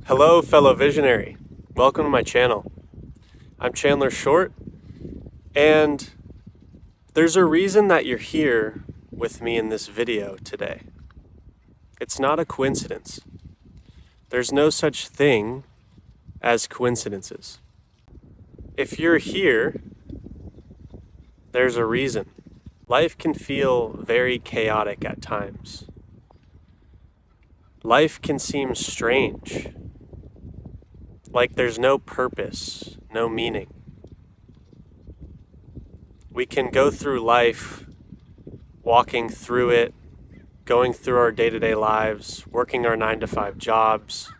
Hello, fellow visionary. Welcome to my channel. I'm Chandler Short, and there's a reason that you're here with me in this video today. It's not a coincidence. There's no such thing as coincidences. If you're here, there's a reason. Life can feel very chaotic at times. Life can seem strange, like there's no purpose, no meaning. We can go through life, walking through it, going through our day-to-day lives, working our 9-to-5 jobs.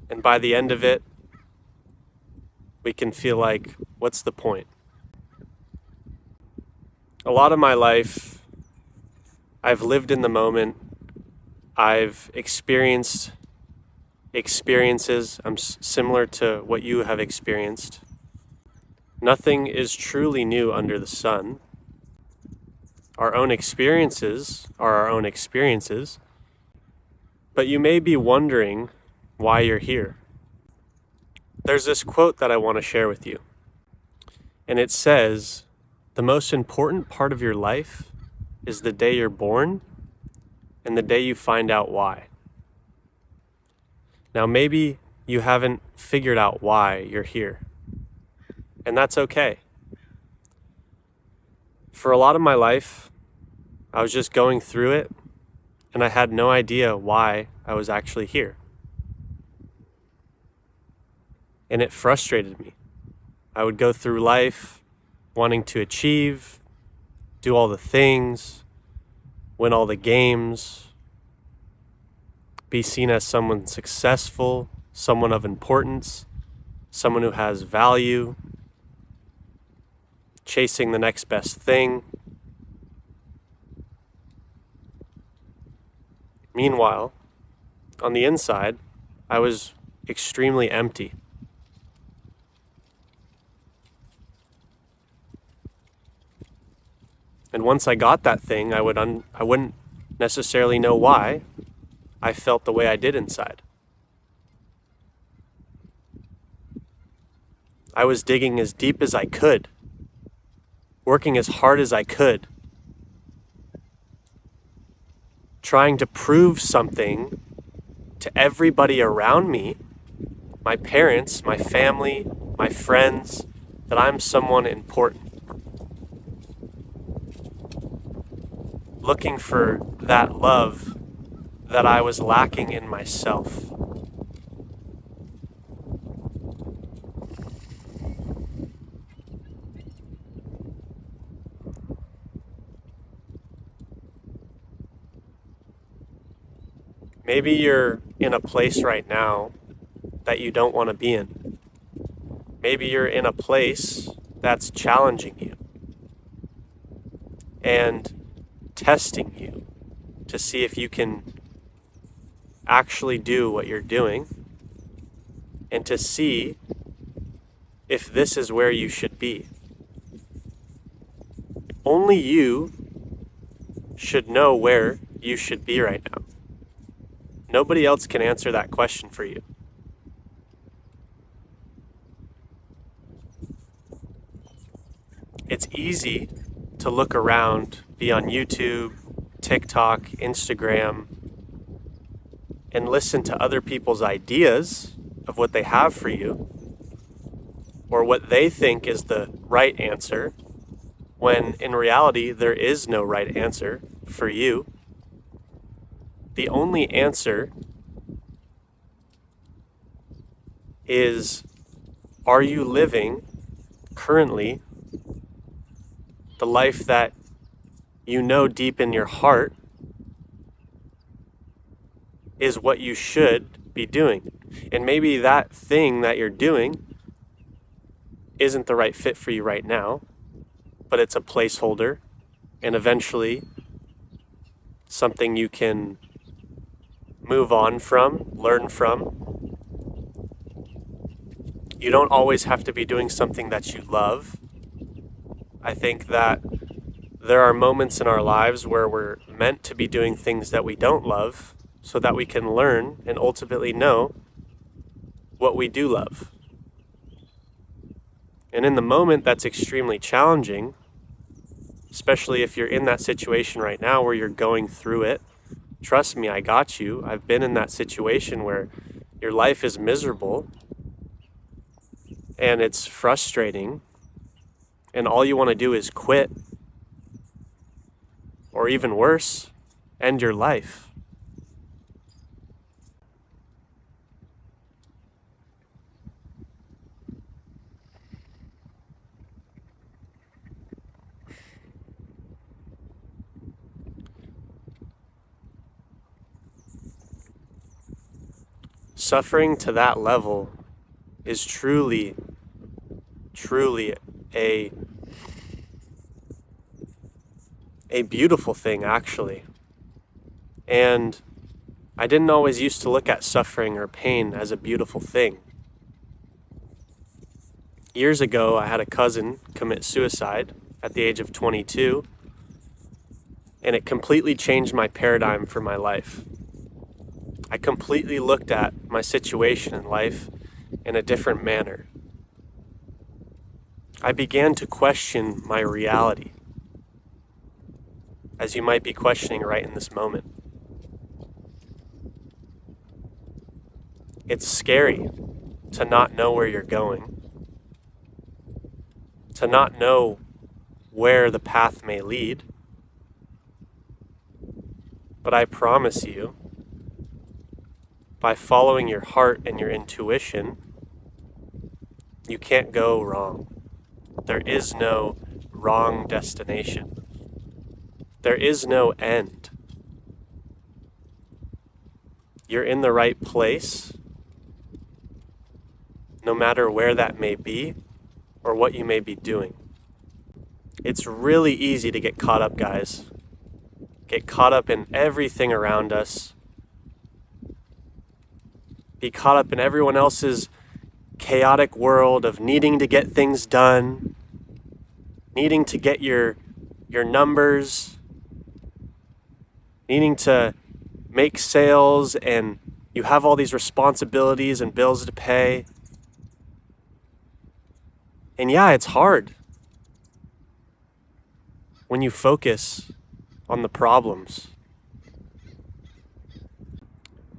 And by the end of it, we can feel like, what's the point? A lot of my life, I've lived in the moment. I've experienced experiences similar to what you have experienced. Nothing is truly new under the sun. Our own experiences are our own experiences, but you may be wondering why you're here. There's this quote that I want to share with you, and it says, "The most important part of your life is the day you're born and the day you find out why." Now, maybe you haven't figured out why you're here, and that's okay. For a lot of my life, I was just going through it, and I had no idea why I was actually here. And it frustrated me. I would go through life wanting to achieve, do all the things, win all the games, be seen as someone successful, someone of importance, someone who has value, chasing the next best thing. Meanwhile, on the inside, I was extremely empty. And once I got that thing, I wouldn't necessarily know why I felt the way I did inside. I was digging as deep as I could, working as hard as I could, trying to prove something to everybody around me, my parents, my family, my friends, that I'm someone important. Looking for that love that I was lacking in myself. Maybe you're in a place right now that you don't want to be in. Maybe you're in a place that's challenging you and testing you to see if you can actually do what you're doing and to see if this is where you should be. Only you should know where you should be right now. Nobody else can answer that question for you. It's easy to look around, be on YouTube, TikTok, Instagram, and listen to other people's ideas of what they have for you or what they think is the right answer, when in reality there is no right answer for you. The only answer is, are you living currently the life that you know deep in your heart is what you should be doing? And maybe that thing that you're doing isn't the right fit for you right now, but it's a placeholder, and eventually something you can move on from, learn from. You don't always have to be doing something that you love. I think that There are moments in our lives where we're meant to be doing things that we don't love so that we can learn and ultimately know what we do love. And in the moment, that's extremely challenging, especially if you're in that situation right now where you're going through it. Trust me, I got you. I've been in that situation where your life is miserable and it's frustrating, and all you want to do is quit, or even worse, end your life. Suffering to that level is truly a beautiful thing, actually. And I didn't always used to look at suffering or pain as a beautiful thing. Years ago, I had a cousin commit suicide at the age of 22, and it completely changed my paradigm for my life. I completely looked at my situation in life in a different manner. I began to question my reality, as you might be questioning right in this moment. It's scary to not know where you're going, to not know where the path may lead. But I promise you, by following your heart and your intuition, you can't go wrong. There is no wrong destination. There is no end. You're in the right place, no matter where that may be or what you may be doing. It's really easy to get caught up, guys. Get caught up in everything around us. Be caught up in everyone else's chaotic world of needing to get things done, needing to get your numbers, needing to make sales, and you have all these responsibilities and bills to pay. And yeah, it's hard when you focus on the problems.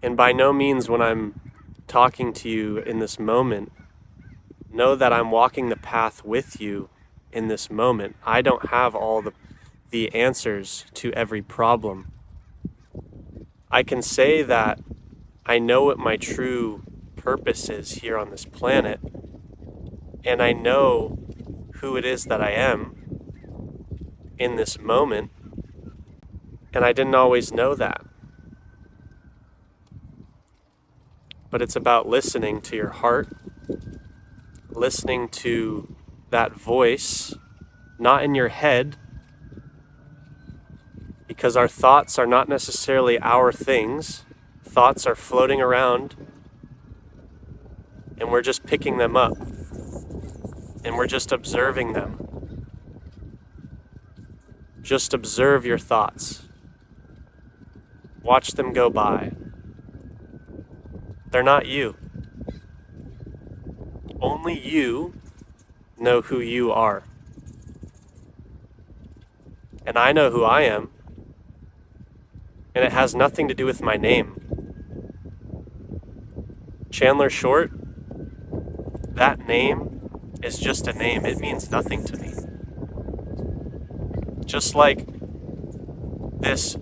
And by no means, when I'm talking to you in this moment, know that I'm walking the path with you in this moment. I don't have all the answers to every problem. I can say that I know what my true purpose is here on this planet, and I know who it is that I am in this moment, and I didn't always know that. But it's about listening to your heart, listening to that voice, not in your head, because our thoughts are not necessarily our things. Thoughts are floating around, and we're just picking them up, and we're just observing them. Just observe your thoughts. Watch them go by. They're not you. Only you know who you are. And I know who I am. And it has nothing to do with my name. Chandler Short, that name is just a name. It means nothing to me. Just like this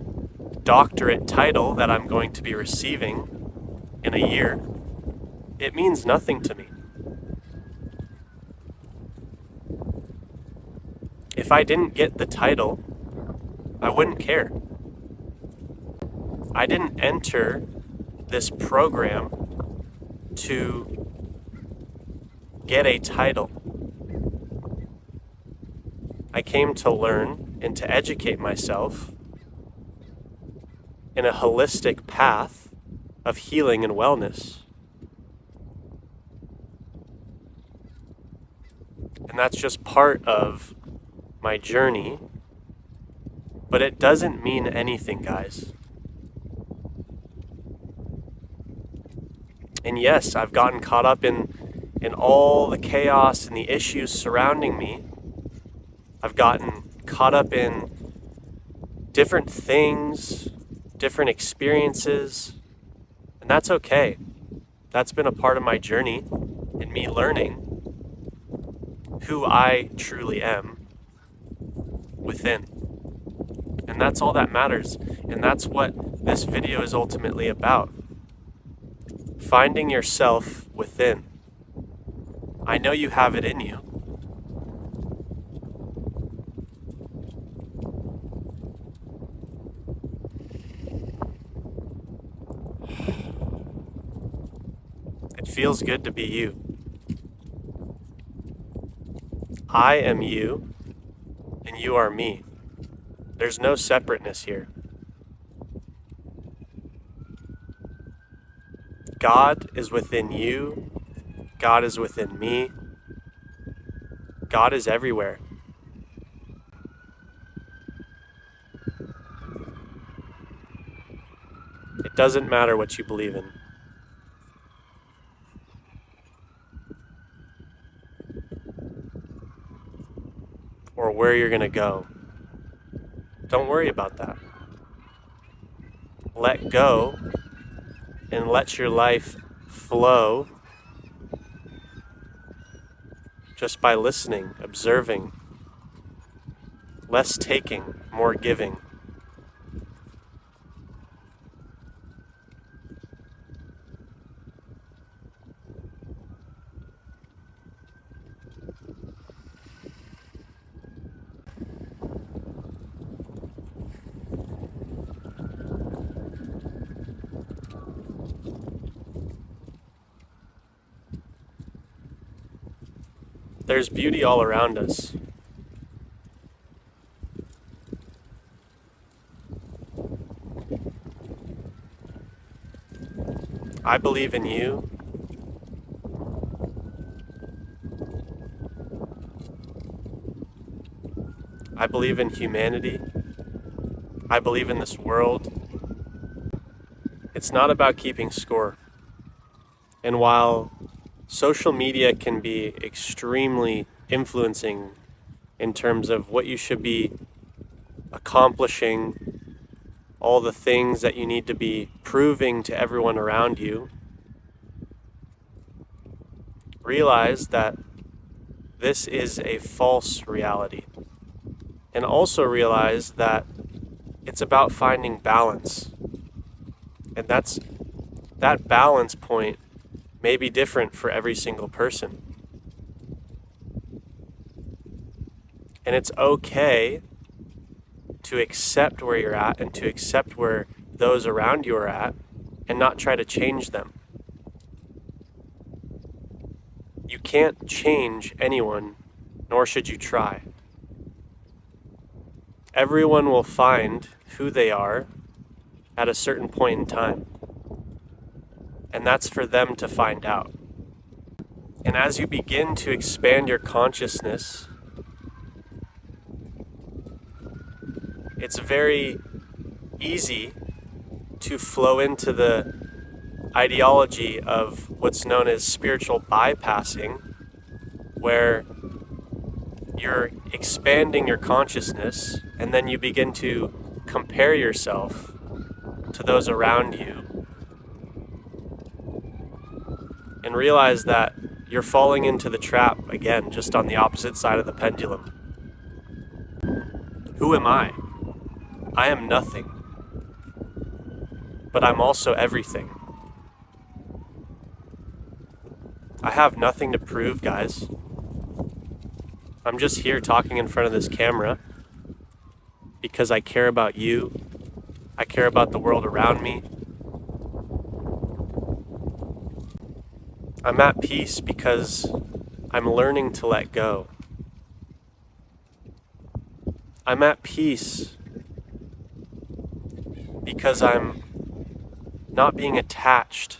doctorate title that I'm going to be receiving in a year, it means nothing to me. If I didn't get the title, I wouldn't care. I didn't enter this program to get a title. I came to learn and to educate myself in a holistic path of healing and wellness. And that's just part of my journey But it doesn't mean anything, guys. And yes, I've gotten caught up in all the chaos and the issues surrounding me. I've gotten caught up in different things, different experiences, and that's okay. That's been a part of my journey in me learning who I truly am within. And that's all that matters. And that's what this video is ultimately about. Finding yourself within. I know you have it in you. It feels good to be you. I am you, and you are me. There's no separateness here. God is within you. God is within me. God is everywhere. It doesn't matter what you believe in. Or where you're going to go. Don't worry about that. Let go and let your life flow just by listening, observing. Less taking, more giving. There's beauty all around us. I believe in you. I believe in humanity. I believe in this world. It's not about keeping score. And while social media can be extremely influencing in terms of what you should be accomplishing, all the things that you need to be proving to everyone around you, realize that this is a false reality. And also realize that it's about finding balance. And that balance point may be different for every single person. And it's okay to accept where you're at and to accept where those around you are at and not try to change them. You can't change anyone, nor should you try. Everyone will find who they are at a certain point in time. And that's for them to find out. And as you begin to expand your consciousness, it's very easy to flow into the ideology of what's known as spiritual bypassing, where you're expanding your consciousness and then you begin to compare yourself to those around you and realize that you're falling into the trap again, just on the opposite side of the pendulum. Who am I? I am nothing, but I'm also everything. I have nothing to prove, guys. I'm just here talking in front of this camera because I care about you. I care about the world around me. I'm at peace because I'm learning to let go. I'm at peace because I'm not being attached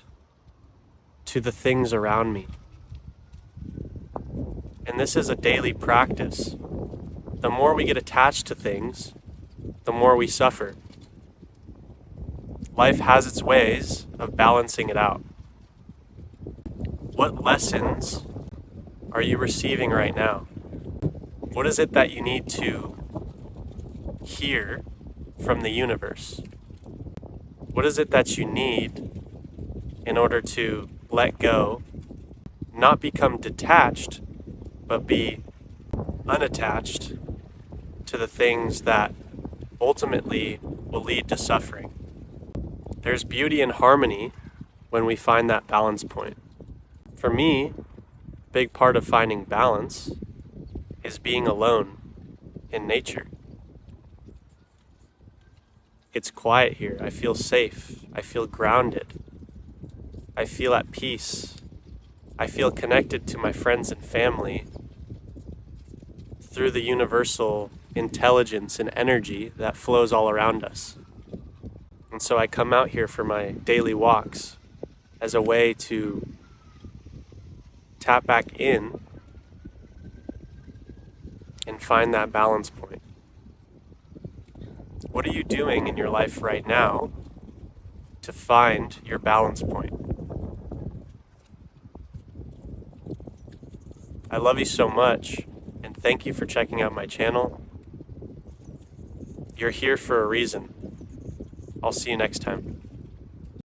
to the things around me. And this is a daily practice. The more we get attached to things, the more we suffer. Life has its ways of balancing it out. What lessons are you receiving right now? What is it that you need to hear from the universe? What is it that you need in order to let go, not become detached, but be unattached to the things that ultimately will lead to suffering? There's beauty and harmony when we find that balance point. For me, a big part of finding balance is being alone in nature. It's quiet here. I feel safe. I feel grounded. I feel at peace. I feel connected to my friends and family through the universal intelligence and energy that flows all around us. And so I come out here for my daily walks as a way to tap back in and find that balance point. What are you doing in your life right now to find your balance point? I love you so much, and thank you for checking out my channel. You're here for a reason. I'll see you next time.